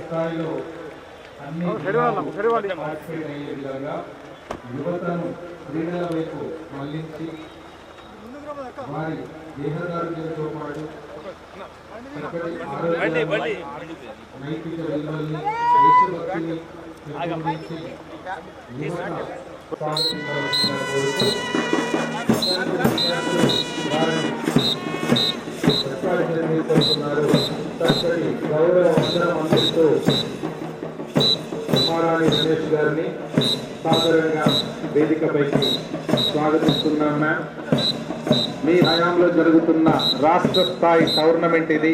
స్థాయిలో అన్ని పార్టిసిపేట్ అయ్యే విధంగా యువతను క్రీడల వైపు మళ్లించి వారి దేహదారులతో పాటు నైతిక విలువల్ని దేశభక్తిని పెంపొందించి యువత సాధించవలసిన కోరుతూ చక్కటి గౌరవ వందనం అందిస్తూ కుమారాణి రమేష్ గారిని సాధారణంగా వేదికపైకి స్వాగతిస్తున్నాం. మ్యామ్, మీ హయాంలో జరుగుతున్న రాష్ట్ర స్థాయి టోర్నమెంట్ ఇది.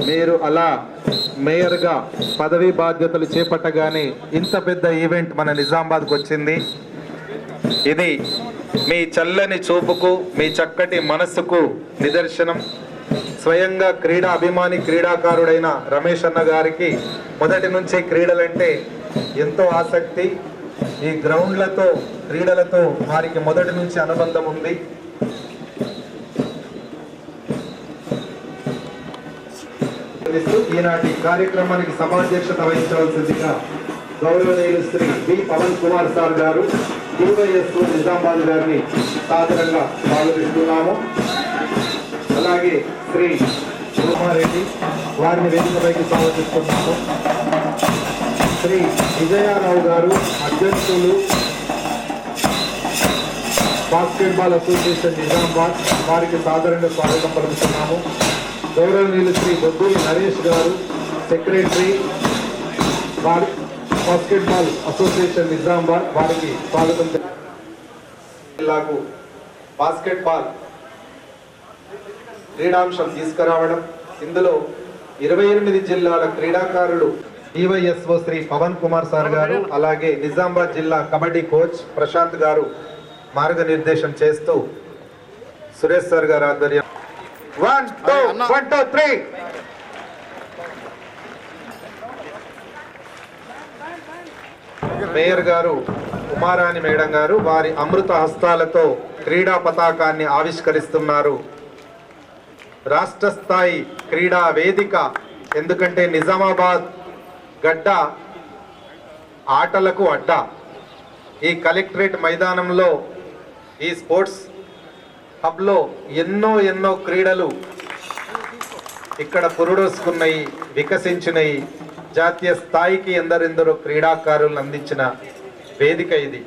మీరు అలా మేయర్గా పదవీ బాధ్యతలు చేపట్టగానే ఇంత పెద్ద ఈవెంట్ మన నిజామాబాద్కు వచ్చింది. ఇది మీ చల్లని చూపుకు, మీ చక్కటి మనస్సుకు నిదర్శనం. స్వయంగా క్రీడా అభిమాని క్రీడాకారుడైన రమేష్ అన్న గారికి మొదటి నుంచి క్రీడలంటే ఎంతో ఆసక్తి. ఈ గ్రౌండ్లతో క్రీడలతో వారికి మొదటి నుంచి అనుబంధం ఉంది. ఈనాటి కార్యక్రమానికి సభాధ్యక్షత వహించవలసిందిగా గౌరవనీయులు శ్రీ బి పవన్ కుమార్ సార్ గారు, డివైఎస్ నిజామాబాద్ గారిని సాదరంగా స్వాగతిస్తున్నాము. అలాగే శ్రీ కుమారెడ్డి వారిని వేదికపైకి స్వాగతిస్తున్నాము. శ్రీ విజయారావు గారు, అధ్యక్షులు బాస్కెట్బాల్ అసోసియేషన్ నిజామాబాద్, వారికి సాధారణంగా స్వాగతం పలుకుతున్నాము. గౌరవనీయులు శ్రీ బొద్దులి నరేష్ గారు, సెక్రటరీ బాస్కెట్బాల్ అసోసియేషన్ నిజామాబాద్, వారికి స్వాగతం. జిల్లాకు బాస్కెట్బాల్ క్రీడాంశం తీసుకురావడం, ఇందులో 28 జిల్లాల క్రీడాకారులు డివైఎస్ఓ శ్రీ పవన్ కుమార్ సార్ గారు, అలాగే నిజామాబాద్ జిల్లా కబడ్డీ కోచ్ ప్రశాంత్ గారు మార్గనిర్దేశం చేస్తూ సురేష్ సార్ గారు ఆధ్వర్యం 1 2 3 మేయర్ గారు కుమారాణి మేడం గారు వారి అమృత హస్తాలతో క్రీడా పతాకాన్ని ఆవిష్కరిస్తున్నారు. రాష్ట్ర స్థాయి క్రీడా వేదిక, ఎందుకంటే నిజామాబాద్ గడ్డ ఆటలకు అడ్డ. ఈ కలెక్టరేట్ మైదానంలో ఈ స్పోర్ట్స్ హబ్లో ఎన్నో క్రీడలు ఇక్కడ పురుడోసుకున్నాయి, వికసించినాయి. జాతీయ స్థాయికి ఎందరెందరో క్రీడాకారులను అందించిన వేదిక ఇది.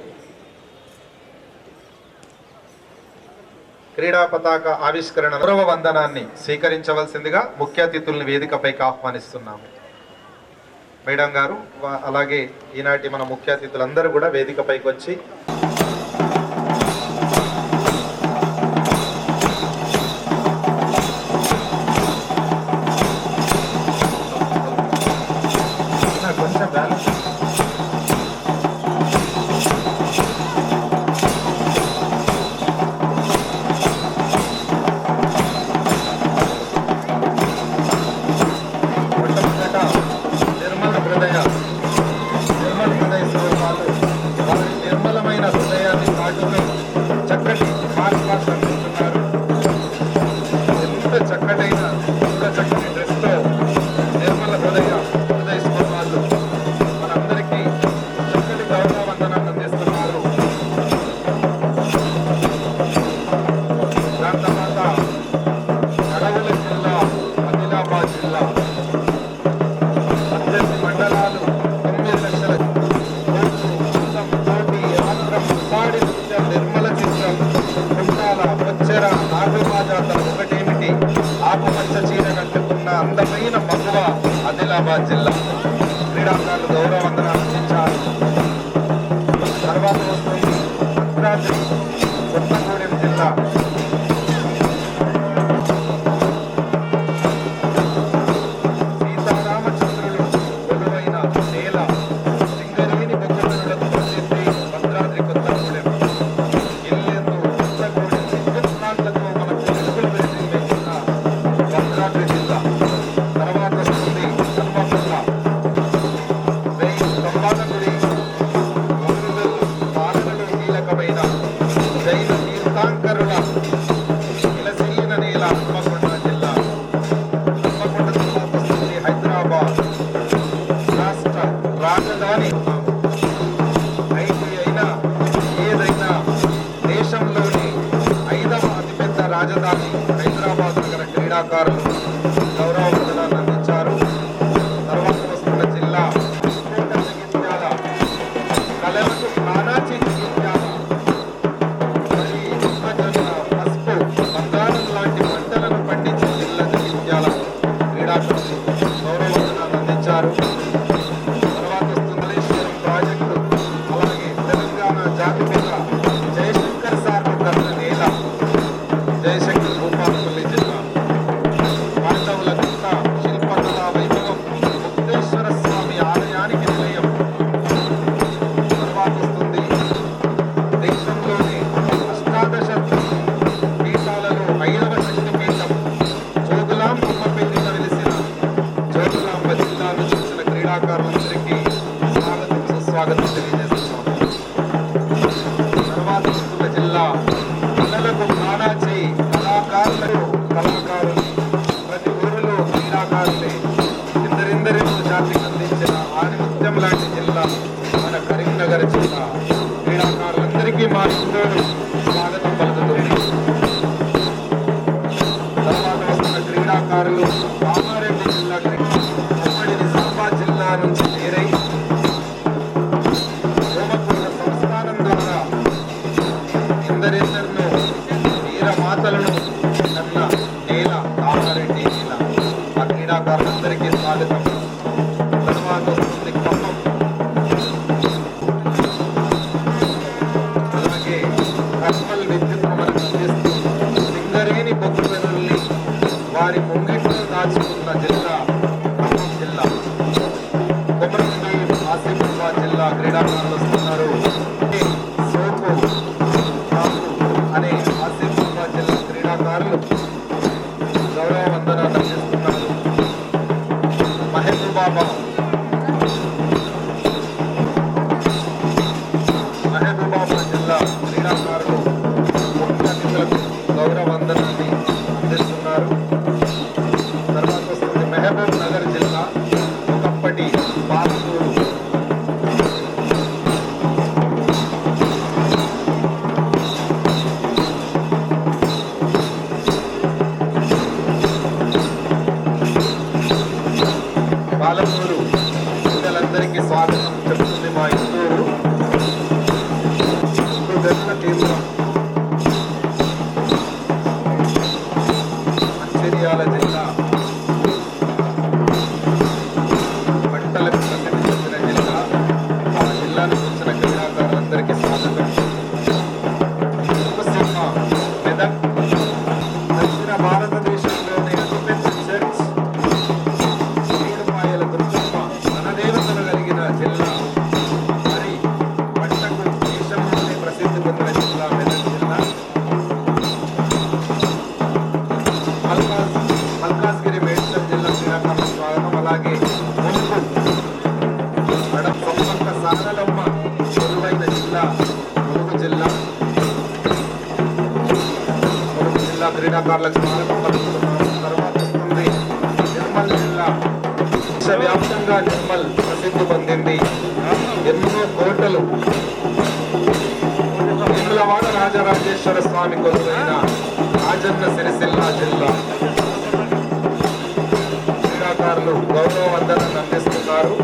క్రీడా పతాక ఆవిష్కరణ గౌరవ వందనాన్ని స్వీకరించవలసిందిగా ముఖ్య అతిథుల్ని వేదికపైకి ఆహ్వానిస్తున్నాము. మేడం గారు, అలాగే ఈనాటి మన ముఖ్య అతిథులందరూ కూడా వేదికపైకి వచ్చి కొంచెం బ్యాలెన్స్ నిర్మలమైన హృదయాన్ని చాటుతూ చక్కటి మార్క్స్ అందిస్తున్నారు. ఎంత చక్కటైన చక్కటి డ్రెస్తో నిర్మల హృదయ స్వభావాలు మనందరికీ చక్కటి గౌరవ వందనాన్ని అందిస్తున్నారు. దాని తర్వాత నడవల జిల్లా, ఆదిలాబాద్ జిల్లా 18 మండలాలు, 9 లక్షల నిర్మల చిత్రం, కుంటాల వచ్చెర నాగమాజాతర ఒకటేమిటి, ఆకుపచ్చ చీర కట్టుకున్న అందమైన మగువ ఆదిలాబాద్ జిల్లా. క్రీడాకారులు గౌరవ వందనాలు అందించారు. తర్వాత వస్తుంది భద్రాద్రి కొత్తగూడెం జిల్లా. సీతారామచంద్రులు కొలువైన నేల, సింగరేణి బొగ్గులకు ప్రసిద్ధి భద్రాద్రి కొత్తగూడెం. ఇల్లెందు కొత్తగూడెం విద్యుత్నాలతో మనకు వెలుగులు వెలిగించిన భద్రాద్రి జిల్లా. తర్వాత వస్తుంది హన్మకొండ, 1000 స్తంభాల గుడి రాజధాని అయినా ఏదైనా దేశంలోని 5వ అతిపెద్ద రాజధాని హైదరాబాద్ నగర క్రీడాకారులు గౌరవ వందనాన్ని అందించారు. తర్వాత వస్తున్న జిల్లా జగిత్యాల, కళలకు కానాచి జగిత్యాల, మరి మొక్కజొన్న, పసుపు, బంగారం లాంటి పంటలను పండించే జిల్లా జగిత్యాల క్రీడాకారులు గౌరవ వందనాన్ని అందించారు. తర్వాత వస్తున్న మల్లేశ్వరం ప్రాజెక్టు, అలాగే తెలంగాణ జాతిపిత జయశంకర్ సార్ కన్న నేల జయశంకర్ భూపాలపల్లి జిల్లా, పాండవుల గుట్ట శిల్పకళా వైభవం ముక్తేశ్వర స్వామి ఆలయానికి నిలయం. తర్వాత వస్తుంది దేశంలోని అష్టాదశ పీఠాలలో 5వ శక్తి పీఠం జోగులాంబ పెళ్లిన వెలిసిన జోగులాంబ జిల్లా నుంచి వచ్చిన క్రీడాకారులందరికీ స్వాగతం సుస్వాగతం తెలియజేస్తున్నాం. తర్వాత వస్తున్న జిల్లా కళలకు కానాచి కళాకారులు ప్రతి ఊరిలో క్రీడాకారులే ఇందరిందరిలో జాతికి అందించిన ఆణిముత్యం లాంటి జిల్లా మన కరీంనగర్ జిల్లా. క్రీడాకారులందరికీ మా ఇందరూ స్వాగతం పలుకుతుంది. తర్వాత వస్తున్న క్రీడాకారులు కామారెడ్డి జిల్లా ఉమ్మడి నిజామాబాద్ జిల్లా నుంచి చేరై హోమపూర్ణ సంస్థానం ద్వారా ఇందరెందరినో వీరమాతలను కన్న నేల కామారెడ్డి నేల. ఆ క్రీడాకారులందరికీ స్వాగతం. తర్వాత వస్తుంది ఖమ్మం, అలాగే కర్మల్ విద్యుత్ మనకు అందిస్తూ సింగరేణి బొగ్గు వెనుల్ని వారి ముంగిట్లో దాచుకున్న జిల్లా ఖమ్మం జిల్లా. కొమరంభీం ఆసిఫాబాద్ జిల్లా క్రీడాకారులు వస్తున్నారు. సోపు అనే ఆసిఫాబాద్ జిల్లా క్రీడాకారులు గౌరవ వందనాన్ని అందిస్తున్నారు. మహబూబాబాద్ జిల్లా క్రీడాకారులు ముఖ్య అతిథులకు గౌరవ వందనాన్ని అందిస్తున్నారు. తర్వాత వస్తుంది మహబూబ్ నగర్ జిల్లా ఒకప్పటి పాలమూరు. పాలమూరు పిల్లలందరికీ స్వాగతం చెప్తుంది మా ఇందూరు. తీవ్రం మంచిర్యాల జిల్లా పంటలకు ప్రసిద్ధి చెందిన జిల్లా. ఆ జిల్లాకు వచ్చిన క్రీడాకారులందరికీ స్వాగతం. సింహ మెదక్, దక్షిణ భారతదేశంలోని అతిపెద్ద చర్చ్ ఏడుపాయల దుర్గమ్మ వనదేవతలు కలిగిన జిల్లా. మరి పంటకు దేశంలోనే ప్రసిద్ధి పొందిన జిల్లా మెదక్ జిల్లా. మల్కాజ్గిరి మేడ్చల్ జిల్లా క్రీడాకారులకు స్వాగతం. అలాగే సొంపక్క సారలమ్మ కొలువైన జిల్లా ములుగు జిల్లా. ములుగు జిల్లా క్రీడాకారులకు స్వాగతం పలుకుతున్నాము. తర్వాత వస్తుంది నిర్మల్ జిల్లా. దేశవ్యాప్తంగా నిర్మల్ ప్రసిద్ధి పొందింది. ఎన్నో కోటలు వేములవాడ రాజరాజేశ్వర స్వామి కొలువైన రాజన్న సిరిసిల్ల జిల్లా. క్రీడాకారులు గౌరవ వందనాన్ని అందిస్తున్నారు.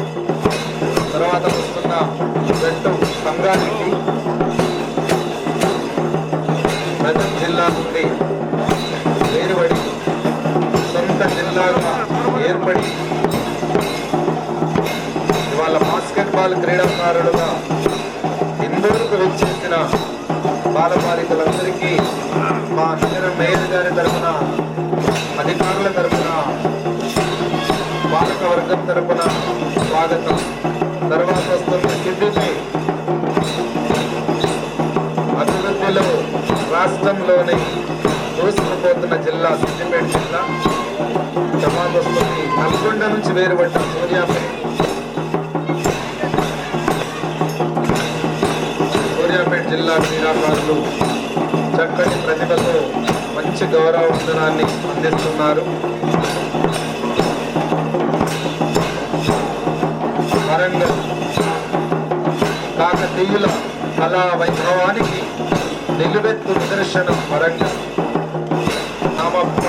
తర్వాత వస్తున్న జట్టు సంగారెడ్డి మెదక్ జిల్లా నుండి వేరుబడి సొంత జిల్లాగా ఏర్పడి ఇవాళ బాస్కెట్బాల్ క్రీడాకారులుగా ఇందూరుకు వచ్చేసిన బాలబాలికలందరికీ మా నగర మేయర్ గారి తరఫున, అధికారుల తరఫున, పాలక వర్గం తరఫున స్వాగతం. తర్వాత వస్తున్న సిద్దిపే అభివృద్ధిలో రాష్ట్రంలోని దూసుకుపోతున్న జిల్లా సిద్దిపేట జిల్లా. తర్వాత వస్తుంది నల్గొండ నుంచి వేరుపడ్డ సూర్యాపేట జిల్లా క్రీడాకారులు చక్కటి ప్రతిభతో మంచి గౌరవ వందనాన్ని అందిస్తున్నారు. వరంగల్ కాకతీయుల కళా వైభవానికి నిలువెత్తు నిదర్శనం వరంగల్. నామప్ప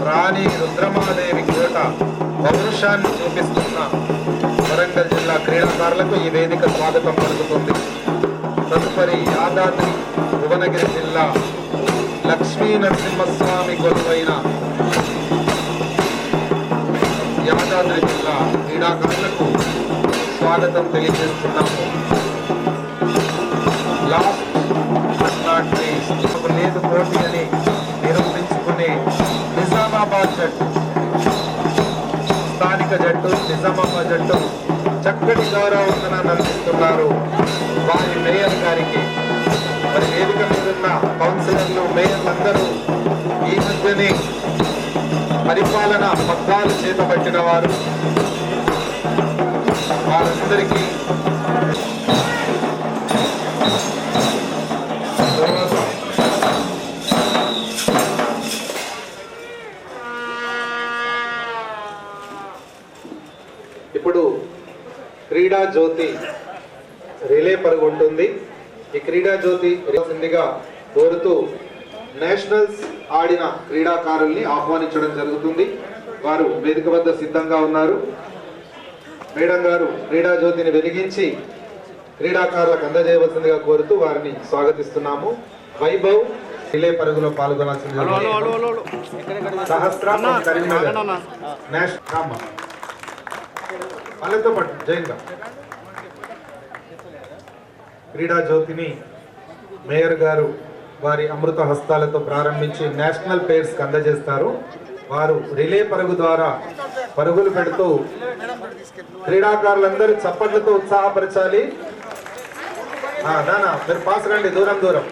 రాణి రుద్రమాదేవి కోట పౌరుషాన్ని చూపిస్తున్న వరంగల్ జిల్లా క్రీడాకారులకు ఈ వేదిక స్వాగతం పలుకుతుంది. తదుపరి యాదాద్రి భువనగిరి జిల్లా లక్ష్మీ నరసింహస్వామి కొలువైన యాదాద్రి జిల్లా క్రీడాకారులకు స్వాగతం తెలియజేస్తున్నాము. లాస్ట్ లేదు పోటీ అని నిరూపించుకునే నిజామాబాద్ జట్టు, స్థానిక జట్టు నిజామాబాద్ జట్టు చక్కటి గౌరవందనాన్ని అందిస్తున్నారు వారి మేయర్ గారికి. మరి వేదిక మీద ఉన్న కౌన్సిలర్లు, మేయర్లందరూ ఈ మధ్యనే పరిపాలన పగ్గాలు చేతబట్టిన వారు. వారందరికీ ఇప్పుడు క్రీడా జ్యోతి రిలే పరుగు ఉంటుంది. ఈ క్రీడా జ్యోతి సిందిగా కోరుతూ నేషనల్స్ ఆడిన క్రీడాకారుల్ని ఆహ్వానించడం జరుగుతుంది. వారు వేదిక వద్ద సిద్ధంగా ఉన్నారు. మేడం గారు క్రీడా జ్యోతిని వెలిగించి క్రీడాకారులకు అందజేయవలసిందిగా కోరుతూ వారిని స్వాగతిస్తున్నాము. వైభవ్ రిలే పరుగులో పాల్గొనాల్సిందిగా సహస్ర కరీంనగర్ నేషనల్ వాళ్ళతో పాటు జైన్గా క్రీడా జ్యోతిని మేయర్ గారు వారి అమృత హస్తాలతో ప్రారంభించి నేషనల్ ప్లేయర్స్కి అందజేస్తారు. వారు రిలే పరుగు ద్వారా పరుగులు పెడుతూ క్రీడాకారులందరూ చప్పట్లతో ఉత్సాహపరచాలి. నానా మీరు పాస్ రండి, దూరం దూరం.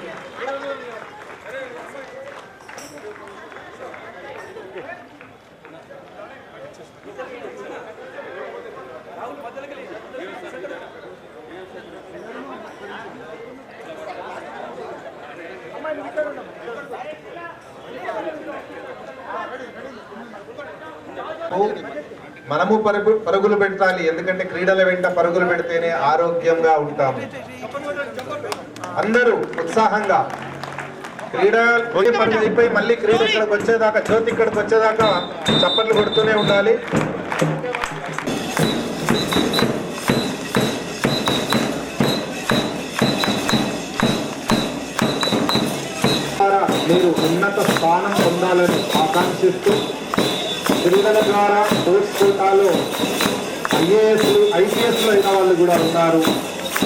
మనము పరుగులు పెట్టాలి, ఎందుకంటే క్రీడల వెంట పరుగులు పెడితేనే ఆరోగ్యంగా ఉంటాము. అందరూ ఉత్సాహంగా క్రీడ పరుగు అయిపోయి మళ్ళీ క్రీడ ఇక్కడికి వచ్చేదాకా, జ్యోతి ఇక్కడికి వచ్చేదాకా చప్పట్లు కొడుతూనే ఉండాలి. మీరు ఉన్నత స్థానం పొందాలని ఆకాంక్షిస్తూ క్రీడల ద్వారా స్పోర్ట్స్ కోటాలో ఐపీఎస్లో అయిన వాళ్ళు కూడా ఉన్నారు.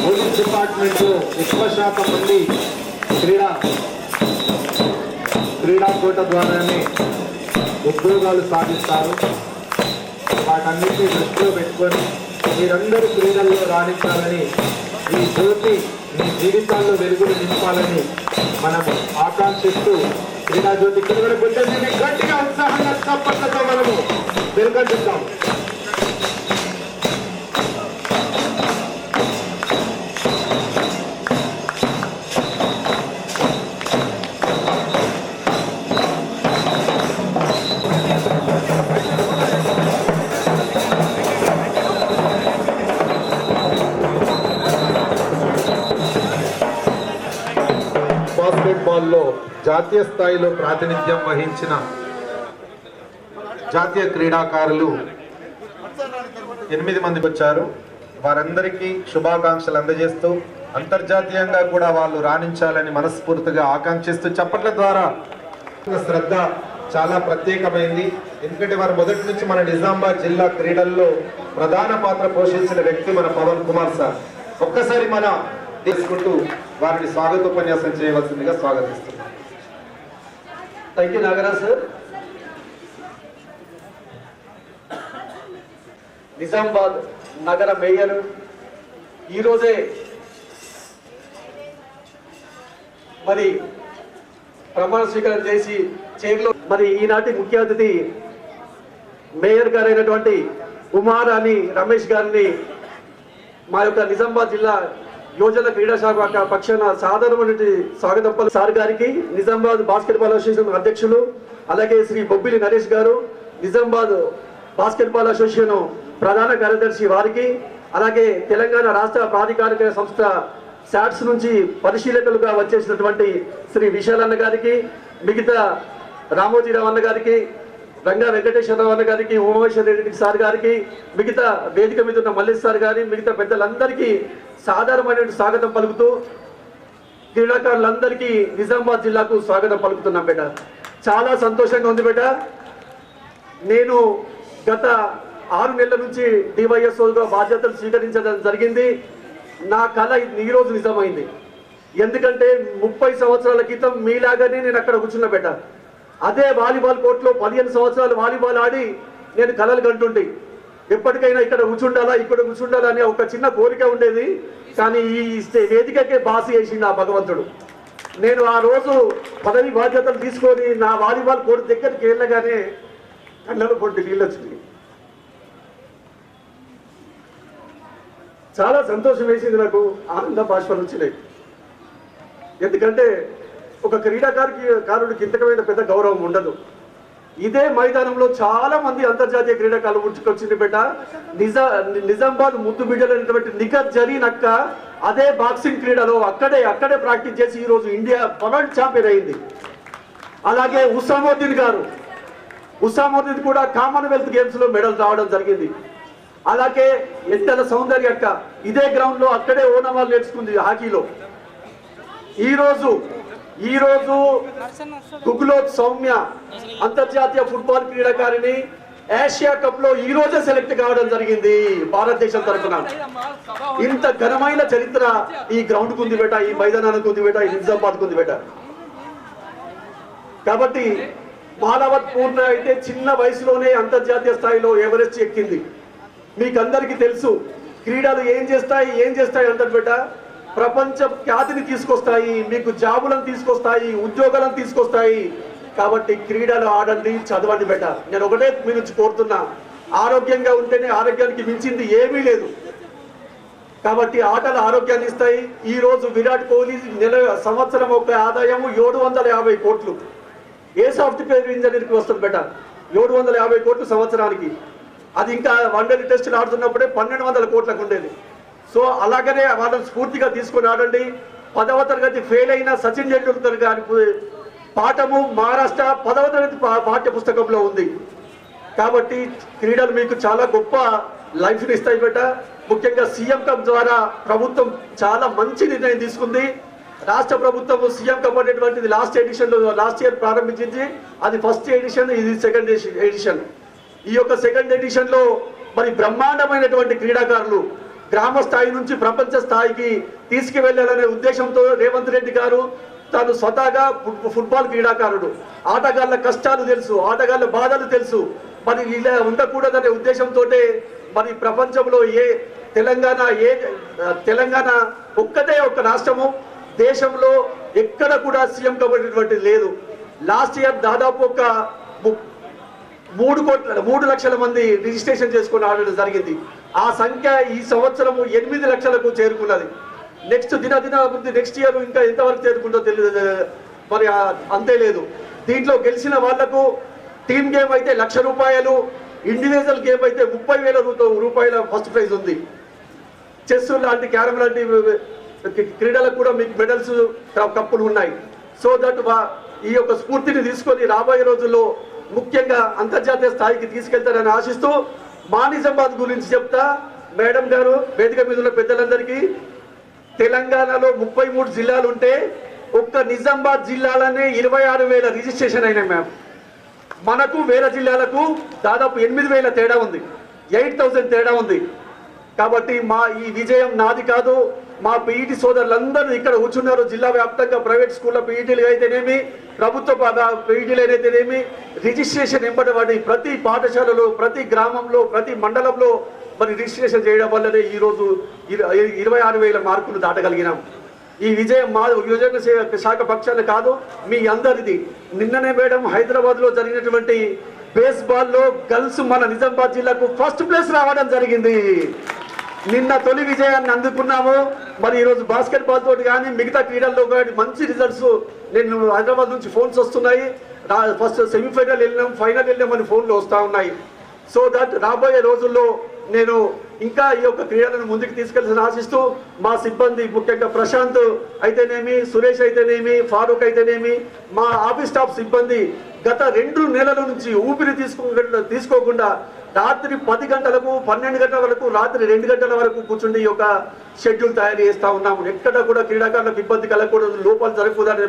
పోలీస్ డిపార్ట్మెంట్లో ఎక్కువ శాతం మంది క్రీడా కోట ద్వారానే ఉద్యోగాలు సాధిస్తారు. వాటన్నిటినీ దృష్టిలో పెట్టుకొని మీరందరూ క్రీడల్లో రాణించాలని, ఈ జ్యోతి మీ జీవితాల్లో వెలుగులు నింపాలని మనము ఆకాంక్షిస్తూ క్రీడా జ్యోతి కింద గట్టిగా ఉత్సాహంగా చప్పట్లతో మనము వెలుగొంచుతాం. బాస్కెట్బాల్లో జాతీయ స్థాయిలో ప్రాతినిధ్యం వహించిన జాతీయ క్రీడాకారులు 8 మందికి వచ్చారు. వారందరికీ శుభాకాంక్షలు అందజేస్తూ అంతర్జాతీయంగా కూడా వాళ్ళు రాణించాలని మనస్ఫూర్తిగా ఆకాంక్షిస్తూ చప్పట్ల ద్వారా శ్రద్ధ చాలా ప్రత్యేకమైంది. ఎందుకంటే వారు మొదటి నుంచి మన నిజామాబాద్ జిల్లా క్రీడల్లో ప్రధాన పాత్ర పోషించిన వ్యక్తి మన పవన్ కుమార్ సార్. ఒక్కసారి మన తీసుకుంటూ వారిని స్వాగతోపన్యాసం చేయవలసిందిగా స్వాగతిస్తున్నాం. Thank you Nagaraj sir. Nizamabad నగర మేయర్ ఈరోజే మరి ప్రమాణ స్వీకారం చేసి చైర్లో మరి ఈనాటి ముఖ్య అతిథి మేయర్ గారైనటువంటి ఉమారాణి రమేష్ గారిని మా యొక్క నిజామాబాద్ జిల్లా యువజన క్రీడా శాఖ పక్షాన సాధారణమైన స్వాగతం సార్ గారికి, నిజామాబాద్ బాస్కెట్బాల్ అసోసియేషన్ అధ్యక్షులు అలాగే శ్రీ బొబ్బిలి నరేష్ గారు, నిజామాబాద్ బాస్కెట్బాల్ అసోసియేషన్ ప్రధాన కార్యదర్శి వారికి, అలాగే తెలంగాణ రాష్ట్ర ప్రాధికారిక సంస్థ శాట్స్ నుంచి పరిశీలకులుగా వచ్చేసినటువంటి శ్రీ విశాల్ అన్న గారికి, మిగతా రామోజీరావు అన్న గారికి, రంగా వెంకటేశ్వరరావు అన్న గారికి, ఉమామేశ్వర రెడ్డి సార్ గారికి, మిగతా వేదిక మీద ఉన్న మల్లేష్ సార్ గారి, మిగతా పెద్దలందరికీ సాధారణమైన స్వాగతం పలుకుతూ క్రీడాకారులందరికీ నిజామాబాద్ జిల్లాకు స్వాగతం పలుకుతున్నాం బేట. చాలా సంతోషంగా ఉంది బేట. నేను గత 6 నెలల నుంచి డివైఎస్ఓగా బాధ్యతలు స్వీకరించడం జరిగింది. నా కళ ఈరోజు నిజమైంది. ఎందుకంటే 30 సంవత్సరాల క్రితం మీలాగానే నేను అక్కడ కూర్చున్న బేట. అదే వాలీబాల్ కోర్టులో 15 సంవత్సరాలు వాలీబాల్ ఆడి నేను కళలు కంటుంటే ఎప్పటికైనా ఇక్కడ కూర్చుండాలా అనే ఒక చిన్న కోరిక ఉండేది. కానీ ఈ వేదికకే బాసి వేసింది ఆ భగవంతుడు. నేను ఆ రోజు పదవి బాధ్యతలు తీసుకొని నా వాలీబాల్ కోర్టు దగ్గరికి వెళ్ళగానే కళ్ళలో పొట్టి నీళ్ళు వచ్చింది. చాలా సంతోషం వేసింది, నాకు ఆనంద బాష్పాలు వచ్చినాయి. ఎందుకంటే ఒక క్రీడాకారుడికి ఇంతకమైన పెద్ద గౌరవం ఉండదు. ఇదే మైదానంలో చాలా మంది అంతర్జాతీయ క్రీడాకారులు ఉచ్చుకొచ్చింది బేట. నిజామాబాద్ ముద్దు బిడ్డలైనటువంటి నిఖత్ జరీన్ అక్క అదే బాక్సింగ్ క్రీడలో అక్కడే ప్రాక్టీస్ చేసి ఈరోజు ఇండియా వరల్డ్ ఛాంపియన్ అయింది. అలాగే ఉసాముద్దీన్ కూడా కామన్వెల్త్ గేమ్స్ లో మెడల్ రావడం జరిగింది. అలాగే ఎంతల సౌందర్య అక్క ఇదే గ్రౌండ్ లో అక్కడే ఓనమాలు నేర్చుకుంది హాకీలో. ఈ రోజు గుగ్లోత్ సౌమ్య అంతర్జాతీయ ఫుట్బాల్ క్రీడాకారిణి ఏషియా కప్ లో ఈ రోజే సెలెక్ట్ కావడం జరిగింది భారతదేశం తరఫున. ఇంత ఘనమైన చరిత్ర ఈ గ్రౌండ్ కు ఉంది బేట, ఈ మైదానానికి ఉంది బేట, ఈ నిజామాబాద్ కు ఉంది బేట. కాబట్టి మాలవత్ పూర్ణ అయితే చిన్న వయసులోనే అంతర్జాతీయ స్థాయిలో ఎవరెస్ట్ ఎక్కింది. మీకు అందరికీ తెలుసు క్రీడలు ఏం చేస్తాయి అంటారు బేట. ప్రపంచ ఖ్యాతిని తీసుకొస్తాయి, మీకు జాబులను తీసుకొస్తాయి, ఉద్యోగాలను తీసుకొస్తాయి. కాబట్టి క్రీడలు ఆడండి, చదవండి బేట. నేను ఒకటే మీ నుంచి కోరుతున్నా, ఆరోగ్యంగా ఉంటేనే ఆరోగ్యానికి మించింది ఏమీ లేదు. కాబట్టి ఆటలు ఆరోగ్యాన్ని ఇస్తాయి. ఈ రోజు విరాట్ కోహ్లీ సంవత్సరం ఒక ఆదాయం 750 కోట్లు. ఏ సాఫ్ట్వేర్ ఇంజనీర్కి వస్తుంది బేట 750 కోట్లు సంవత్సరానికి. అది ఇంకా వన్డే టెస్టులు ఆడుతున్నప్పుడే 1200 కోట్లకు ఉండేది. సో అలాగనే వాళ్ళని స్ఫూర్తిగా తీసుకొని ఆడండి. 10వ తరగతి ఫెయిల్ అయిన సచిన్ టెండూల్కర్ గారి పాఠము మహారాష్ట్ర 10వ తరగతి పాఠ్య పుస్తకంలో ఉంది. కాబట్టి క్రీడలు మీకు చాలా గొప్ప లైఫ్ని ఇస్తాయి బేట. ముఖ్యంగా సీఎం కప్ ద్వారా ప్రభుత్వం చాలా మంచి నిర్ణయం తీసుకుంది. రాష్ట్ర ప్రభుత్వం సీఎం కప్ అనేటువంటిది లాస్ట్ ఇయర్ ప్రారంభించింది. అది ఫస్ట్ ఎడిషన్, ఇది సెకండ్ ఎడిషన్. ఈ యొక్క సెకండ్ ఎడిషన్ లో మరి బ్రహ్మాండమైనటువంటి క్రీడాకారులు గ్రామ స్థాయి నుంచి ప్రపంచ స్థాయికి తీసుకువెళ్లాలనే ఉద్దేశంతో రేవంత్ రెడ్డి గారు తాను స్వతహాగా ఫుట్బాల్ క్రీడాకారుడు, ఆటగాళ్ల కష్టాలు తెలుసు, ఆటగాళ్ల బాధలు తెలుసు. మరి ఇలా ఉండకూడదనే ఉద్దేశంతో మరి ప్రపంచంలో తెలంగాణ ఒక్కటే ఒక రాష్ట్రము, దేశంలో ఎక్కడ కూడా సీఎం కాబట్టినటువంటిది లేదు. లాస్ట్ ఇయర్ దాదాపు ఒక 3 లక్షల మంది రిజిస్ట్రేషన్ చేసుకుని ఆడడం జరిగింది. ఆ సంఖ్య ఈ సంవత్సరం 8 లక్షలకు చేరుకున్నది. నెక్స్ట్ దినాభివృద్ధి నెక్స్ట్ ఇయర్ ఇంకా ఎంతవరకు చేరుకుంటో తెలియదు, మరి అంతే లేదు. దీంట్లో గెలిచిన వాళ్లకు టీమ్ గేమ్ అయితే ₹1,00,000, ఇండివిజువల్ గేమ్ అయితే 30,000 రూపాయల ఫస్ట్ ప్రైజ్ ఉంది. చెస్ లాంటి క్యారమ్ లాంటి క్రీడలకు కూడా మీకు మెడల్స్ కప్పులు ఉన్నాయి. సో దట్ ఈ యొక్క స్ఫూర్తిని తీసుకొని రాబోయే రోజుల్లో ముఖ్యంగా అంతర్జాతీయ స్థాయికి తీసుకెళ్తారని ఆశిస్తూ మా నిజామాబాద్ గురించి చెప్తా. మేడం గారు, వేదిక మీద ఉన్న పెద్దలందరికీ, తెలంగాణలో 33 జిల్లాలు ఉంటే ఒక్క నిజామాబాద్ జిల్లాలోనే 26,000 రిజిస్ట్రేషన్ అయినాయి మ్యామ్. మనకు వేరే జిల్లాలకు దాదాపు 8,000 తేడా ఉంది, 8,000 తేడా ఉంది. కాబట్టి మా ఈ విజయం నాది కాదు, మా పీఈటీ సోదరులందరూ ఇక్కడ కూర్చున్నారు. జిల్లా వ్యాప్తంగా ప్రైవేట్ స్కూళ్ళ పీఈటీలు అయితేనేమి, ప్రభుత్వ పీఈటీలు అయితేనేమి, రిజిస్ట్రేషన్ ఎంబడబడి ప్రతి పాఠశాలలో, ప్రతి గ్రామంలో, ప్రతి మండలంలో మరి రిజిస్ట్రేషన్ చేయడం వల్లనే ఈరోజు 26,000 మార్కులు దాటగలిగినాం. ఈ విజయం మా యువజన శాఖ పక్షాన్ని కాదు, మీ అందరిది. నిన్ననే మేడం హైదరాబాద్లో జరిగినటువంటి బేస్బాల్లో గర్ల్స్ మన నిజామాబాద్ జిల్లాకు ఫస్ట్ ప్లేస్ రావడం జరిగింది. నిన్న తొలి విజయాన్ని అందుకున్నాము. మరి ఈరోజు బాస్కెట్బాల్ తోటి కానీ మిగతా క్రీడల్లో కానీ మంచి రిజల్ట్స్. నేను హైదరాబాద్ నుంచి ఫోన్స్ వస్తున్నాయి, ఫస్ట్ సెమీఫైనల్ వెళ్ళినాం, ఫైనల్ వెళ్ళామని ఫోన్లు వస్తూ ఉన్నాయి. సో దట్ రాబోయే రోజుల్లో నేను ఇంకా ఈ యొక్క క్రీడలను ముందుకు తీసుకెళ్లాలని ఆశిస్తూ మా సిబ్బంది ముఖ్యంగా ప్రశాంత్ అయితేనేమి, సురేష్ అయితేనేమి, ఫారూక్ అయితేనేమి, మా ఆఫీస్ స్టాఫ్ సిబ్బంది గత 2 నెలల నుంచి ఊపిరి తీసుకోకుండా రాత్రి 10 గంటలకు 12 గంటల వరకు, రాత్రి 2 గంటల వరకు కూర్చుండి ఈ యొక్క షెడ్యూల్ తయారు చేస్తూ ఉన్నాము. ఎక్కడ కూడా క్రీడాకారులకు ఇబ్బంది కలగకూడదు, లోపాలు జరగకూడదని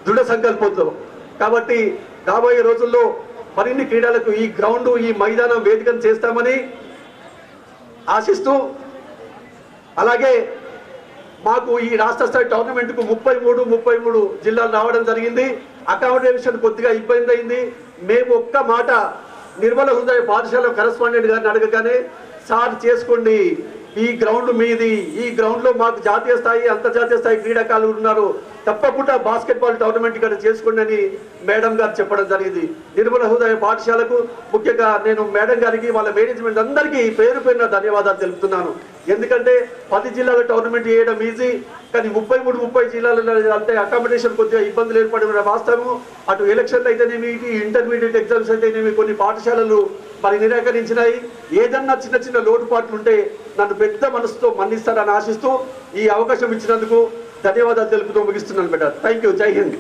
దృఢ సంకల్పంతో. కాబట్టి రాబోయే రోజుల్లో మరిన్ని క్రీడలకు ఈ గ్రౌండ్, ఈ మైదానం వేదికను చేస్తామని ఆశిస్తూ, అలాగే మాకు ఈ రాష్ట్ర స్థాయి టోర్నమెంట్కు 33 జిల్లాలు రావడం జరిగింది. అకామిడేషన్ కొద్దిగా ఇబ్బంది అయింది. మేము ఒక్క మాట నిర్మల హృదయ పాఠశాల కరెస్పాండెంట్ గారిని అడగగానే, సార్ చేసుకోండి, ఈ గ్రౌండ్ మీది, ఈ గ్రౌండ్లో మాకు జాతీయ స్థాయి, అంతర్జాతీయ స్థాయి క్రీడాకారులు ఉన్నారు, తప్పకుండా బాస్కెట్బాల్ టోర్నమెంట్ ఇక్కడ చేసుకోండి అని మేడం గారు చెప్పడం జరిగింది. నిర్మల హృదయ పాఠశాలకు ముఖ్యంగా నేను మేడం గారికి, వాళ్ళ మేనేజ్మెంట్ అందరికీ పేరు పేరున ధన్యవాదాలు తెలుపుతున్నాను. ఎందుకంటే 10 జిల్లాల టోర్నమెంట్ చేయడం ఈజీ, కానీ 30 జిల్లాలలో అంటే అకామిడేషన్ కొద్దిగా ఇబ్బందులు ఏర్పడిన వాస్తవం. అటు ఎలక్షన్లు అయితేనేమి, ఇంటర్మీడియట్ ఎగ్జామ్స్ అయితేనేమి కొన్ని పాఠశాలలు మరి నిరాకరించినాయి. ఏదన్నా చిన్న లోటుపాట్లు ఉంటే నన్ను పెద్ద మనసుతో మన్నిస్తారని ఆశిస్తూ ఈ అవకాశం ఇచ్చినందుకు ధన్యవాదాలు తెలుపుతూ ముగిస్తున్నాను బిడ్డ. Thank you. జై హింద్.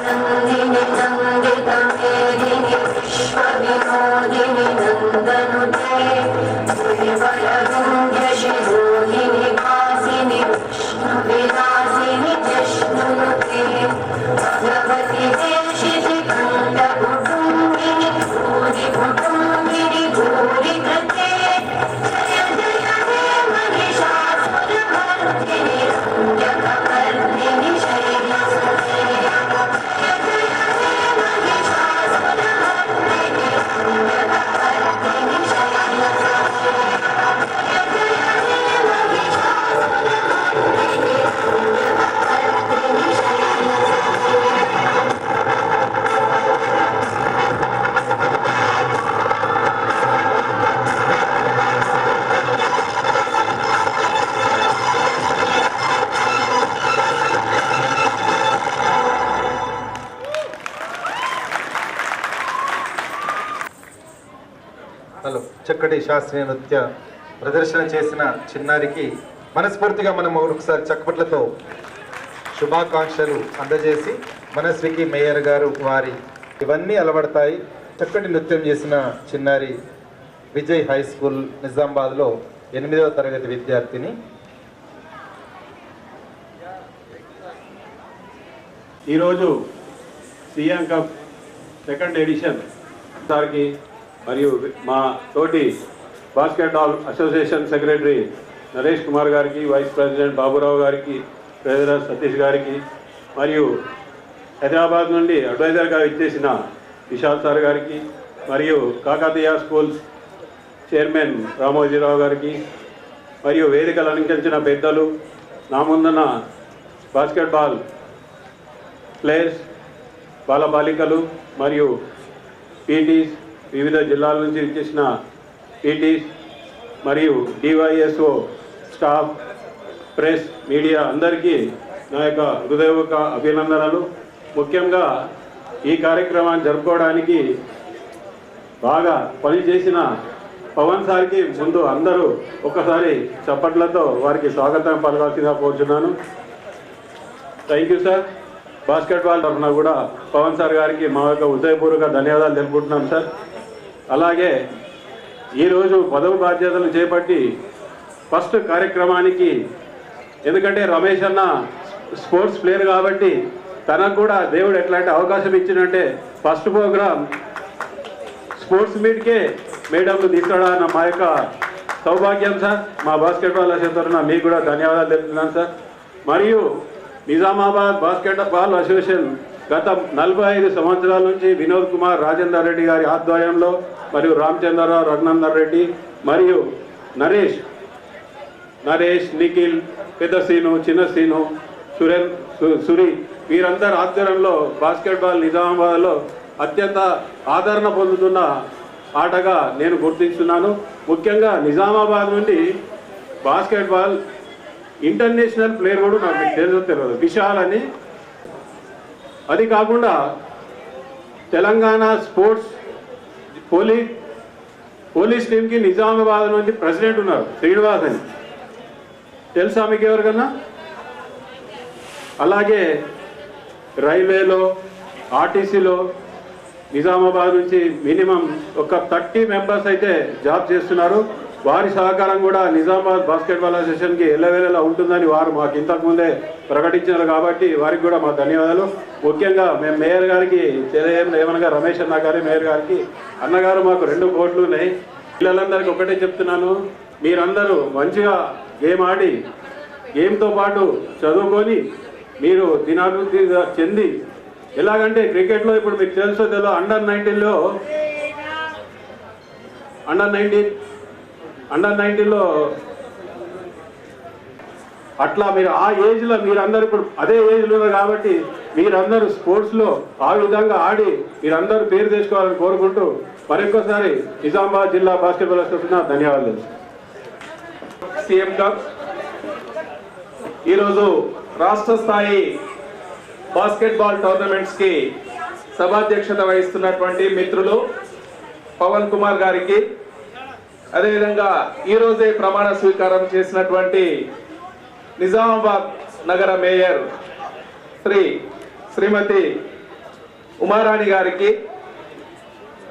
Nandini చక్కటి శాస్త్రీయ నృత్య ప్రదర్శన చేసిన చిన్నారికి మనస్ఫూర్తిగా మనం ఒకసారి చప్పట్లతో శుభాకాంక్షలు అందజేసి మనస్వికి మేయర్ గారు వారి ఇవన్నీ అలవడతాయి. చక్కటి నృత్యం చేసిన చిన్నారి విజయ్ హై స్కూల్ నిజామాబాద్లో 8వ తరగతి విద్యార్థిని. ఈరోజు సీఎం కప్ సెకండ్ ఎడిషన్ సార్కి మరియు మా తోటి basketball association secretary Naresh Kumar గారికి, వైస్ ప్రెసిడెంట్ బాబురావు గారికి, ట్రెజరర్ సతీష్ గారికి మరియు హైదరాబాద్ నుండి అడ్వైజర్గా ఇచ్చేసిన విశాల్ సార్ గారికి మరియు కాకతీయ స్కూల్స్ చైర్మన్ రామోజీరావు గారికి మరియు వేదికలు అలంకరించిన పెద్దలు, నా ముందున్న బాస్కెట్బాల్ ప్లేయర్స్, బాలబాలికలు మరియు పీటీస్, వివిధ జిల్లాల నుంచి ఇచ్చేసిన పీటీస్ మరియు డివైఎస్ఓ స్టాఫ్, ప్రెస్, మీడియా అందరికీ నా యొక్క హృదయపూర్వక అభినందనలు. ముఖ్యంగా ఈ కార్యక్రమాన్ని జరుపుకోవడానికి బాగా పనిచేసిన పవన్ సార్కి ముందు అందరూ ఒక్కసారి చప్పట్లతో వారికి స్వాగతం పలకాల్సిందిగా కోరుచున్నాను. Thank you sir. బాస్కెట్బాల్ తరఫున కూడా పవన్ సార్ గారికి మా యొక్క హృదయపూర్వక ధన్యవాదాలు తెలుపుకుంటున్నాం సార్. అలాగే ఈరోజు పదవి బాధ్యతలు చేపట్టి ఫస్ట్ కార్యక్రమానికి, ఎందుకంటే రమేష్ అన్న స్పోర్ట్స్ ప్లేయర్ కాబట్టి తనకు కూడా దేవుడు ఎట్లాంటి అవకాశం ఇచ్చినంటే ఫస్ట్ ప్రోగ్రామ్ స్పోర్ట్స్ మీట్కే మేడంలు తీసుకురావడం మా యొక్క సౌభాగ్యం సార్. మా బాస్కెట్బాల్ అసోసియేషన్ తరఫున మీకు కూడా ధన్యవాదాలు తెలుపుతున్నాను సార్. మరియు నిజామాబాద్ బాస్కెట్బాల్ అసోసియేషన్ గత 45 సంవత్సరాల నుంచి వినోద్ కుమార్ రాజేందర్ రెడ్డి గారి ఆధ్వర్యంలో మరియు రామచంద్రరావు, రఘునందన్ రెడ్డి మరియు నరేష్, నిఖిల్, పెద్ద సీను, చిన్న సీను, సురి వీరందరి ఆధ్వర్యంలో బాస్కెట్బాల్ నిజామాబాద్లో అత్యంత ఆదరణ పొందుతున్న ఆటగా నేను గుర్తిస్తున్నాను. ముఖ్యంగా నిజామాబాద్ నుండి బాస్కెట్బాల్ ఇంటర్నేషనల్ ప్లేయర్ కూడా నాకు మీకు తెలియదు విశాల్ అని. అది కాకుండా తెలంగాణ స్పోర్ట్స్ పోలీస్ టీంకి నిజామాబాద్ నుండి ప్రెసిడెంట్ ఉన్నారు, శ్రీనివాస్ అని. తెలుసా మీకు ఎవరికన్నా? అలాగే రైల్వేలో, ఆర్టీసీలో నిజామాబాద్ నుంచి మినిమం ఒక 30 మెంబర్స్ అయితే జాబ్ చేస్తున్నారు. వారి సహకారం కూడా నిజామాబాద్ బాస్కెట్బాల్ అసోసియేషన్కి ఎల్లవేళలా ఉంటుందని వారు మాకు ఇంతకుముందే ప్రకటించారు కాబట్టి వారికి కూడా మా ధన్యవాదాలు. ముఖ్యంగా మేము మేయర్ గారికి ఏమనగా రమేష్ అన్న గారి మేయర్ గారికి, అన్నగారు మాకు 2 కోట్లు ఉన్నాయి. పిల్లలందరికీ ఒకటే చెప్తున్నాను, మీరందరూ మంచిగా గేమ్ ఆడి గేమ్తో పాటు చదువుకొని మీరు దినాభివృద్ధి చెంది, ఎలాగంటే క్రికెట్లో ఇప్పుడు మీకు తెలుసో తెలియదు అండర్ 19లో అట్లా మీరు ఆ ఏజ్లో మీరందరూ ఇప్పుడు అదే ఏజ్లో ఉన్నారు కాబట్టి మీరందరూ స్పోర్ట్స్లో ఆ విధంగా ఆడి మీరందరూ పేరు తెచ్చుకోవాలని కోరుకుంటూ మరొకసారి నిజామాబాద్ జిల్లా బాస్కెట్బాల్ అసోసియేషన్ ధన్యవాదాలు. సీఎం కప్ ఈరోజు రాష్ట్ర స్థాయి బాస్కెట్బాల్ టోర్నమెంట్స్కి సభాధ్యక్షత వహిస్తున్నటువంటి మిత్రులు పవన్ కుమార్ గారికి, అదేవిధంగా ఈరోజే ప్రమాణ స్వీకారం చేసినటువంటి నిజామాబాద్ నగర మేయర్ శ్రీమతి ఉమారాణి గారికి,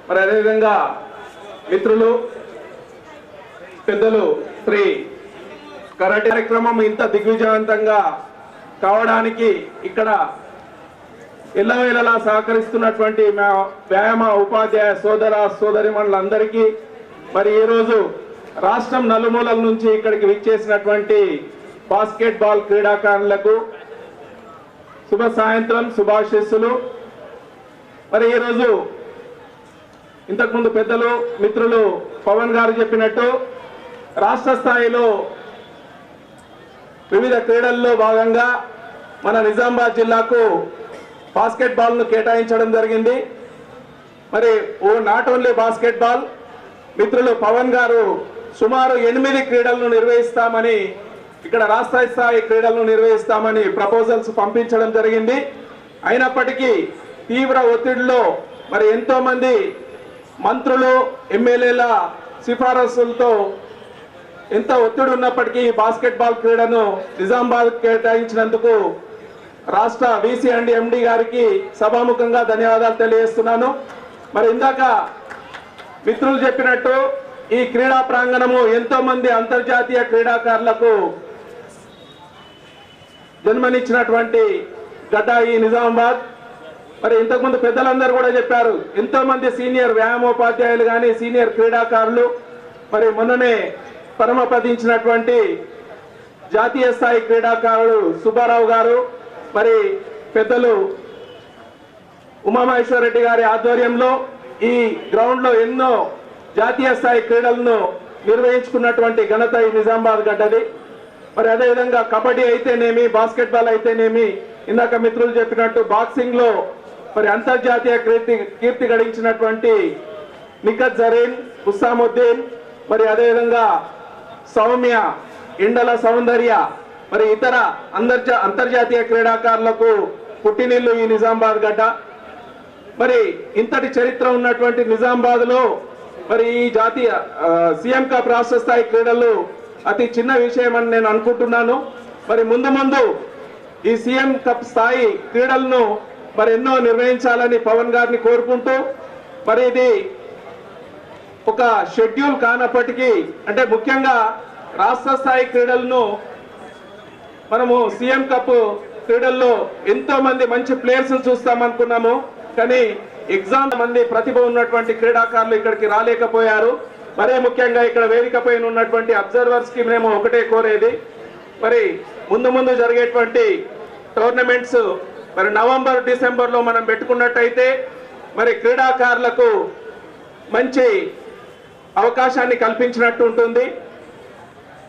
మరి అదేవిధంగా మిత్రులు పెద్దలు శ్రీ కరాటే కార్యక్రమం ఇంత దిగ్విజయవంతంగా కావడానికి ఇక్కడ ఎల్లవేళలా సహకరిస్తున్నటువంటి మా వ్యాయామ ఉపాధ్యాయ సోదరిమణులందరికీ, మరి ఈరోజు రాష్ట్రం నలుమూలల నుంచి ఇక్కడికి విచ్చేసినటువంటి బాస్కెట్బాల్ క్రీడాకారులకు శుభ సాయంత్రం, శుభాశీస్సులు. మరి ఈరోజు ఇంతకుముందు పెద్దలు మిత్రులు పవన్ గారు చెప్పినట్టు రాష్ట్ర స్థాయిలో వివిధ క్రీడల్లో భాగంగా మన నిజామాబాద్ జిల్లాకు బాస్కెట్బాల్ను కేటాయించడం జరిగింది. మరి నాట్ ఓన్లీ బాస్కెట్బాల్, మిత్రులు పవన్ గారు సుమారు 8 క్రీడలను నిర్వహిస్తామని, ఇక్కడ రాష్ట్ర స్థాయి క్రీడలను నిర్వహిస్తామని ప్రపోజల్స్ పంపించడం జరిగింది. అయినప్పటికీ తీవ్ర ఒత్తిడిలో మరి ఎంతో మంది మంత్రులు, ఎమ్మెల్యేల సిఫారసులతో ఎంత ఒత్తిడి ఉన్నప్పటికీ ఈ బాస్కెట్బాల్ క్రీడను నిజామాబాద్ కేటాయించినందుకు రాష్ట్ర వీసీ అండ్ ఎండి గారికి సభాముఖంగా ధన్యవాదాలు తెలియజేస్తున్నాను. మరి ఇందాక మిత్రులు చెప్పినట్టు ఈ క్రీడా ప్రాంగణము ఎంతో మంది అంతర్జాతీయ క్రీడాకారులకు జన్మనిచ్చినటువంటి గడ్డ ఈ నిజామాబాద్. మరి ఇంతకుముందు పెద్దలందరూ కూడా చెప్పారు, ఎంతో మంది సీనియర్ వ్యాయామోపాధ్యాయులు కానీ సీనియర్ క్రీడాకారులు, మరి మొన్ననే పరమపదించినటువంటి జాతీయ స్థాయి క్రీడాకారుడు సుబ్బారావు గారు, మరి పెద్దలు ఉమామహేశ్వర రెడ్డి గారి ఆధ్వర్యంలో ఈ గ్రౌండ్ లో ఎన్నో జాతీయ స్థాయి క్రీడలను నిర్వహించుకున్నటువంటి ఘనత ఈ నిజామాబాద్ గడ్డది. మరి అదేవిధంగా కబడ్డీ అయితేనేమి, బాస్కెట్బాల్ అయితేనేమి, ఇందాక మిత్రులు చెప్పినట్టు బాక్సింగ్ లో మరి అంతర్జాతీయ కీర్తి గడించినటువంటి నిఖత్ జరీన్, హుస్సాముద్దీన్, మరి అదేవిధంగా సౌమ్య, ఇండల సౌందర్య, మరి ఇతర అంతర్జాతీయ క్రీడాకారులకు పుట్టినిల్లు ఈ నిజామాబాద్ గడ్డ. మరి ఇంతటి చరిత్ర ఉన్నటువంటి నిజామాబాద్ లో మరి ఈ జాతీయ సీఎం కప్ రాష్ట్ర స్థాయి క్రీడలు అతి చిన్న విషయం అని నేను అనుకుంటున్నాను. మరి ముందు ముందు ఈ సీఎం కప్ స్థాయి క్రీడలను మరి ఎన్నో నిర్వహించాలని పవన్ గారిని కోరుకుంటూ, మరి ఇది ఒక షెడ్యూల్ కానప్పటికీ, అంటే ముఖ్యంగా రాష్ట్ర స్థాయి క్రీడలను మనము సీఎం కప్ క్రీడల్లో ఎంతో మంది మంచి ప్లేయర్స్ చూస్తామనుకున్నాము, కానీ ఎగ్జామ్ మంది ప్రతిభ ఉన్నటువంటి క్రీడాకారులు ఇక్కడికి రాలేకపోయారు. మరే ముఖ్యంగా ఇక్కడ వేదిక పైన ఉన్నటువంటి అబ్జర్వర్స్ కి మేము ఒకటే కోరేది, మరి ముందు ముందు జరిగేటువంటి టోర్నమెంట్స్ మరి నవంబర్ డిసెంబర్ లో మనం పెట్టుకున్నట్టయితే మరి క్రీడాకారులకు మంచి అవకాశాన్ని కల్పించినట్టు ఉంటుంది.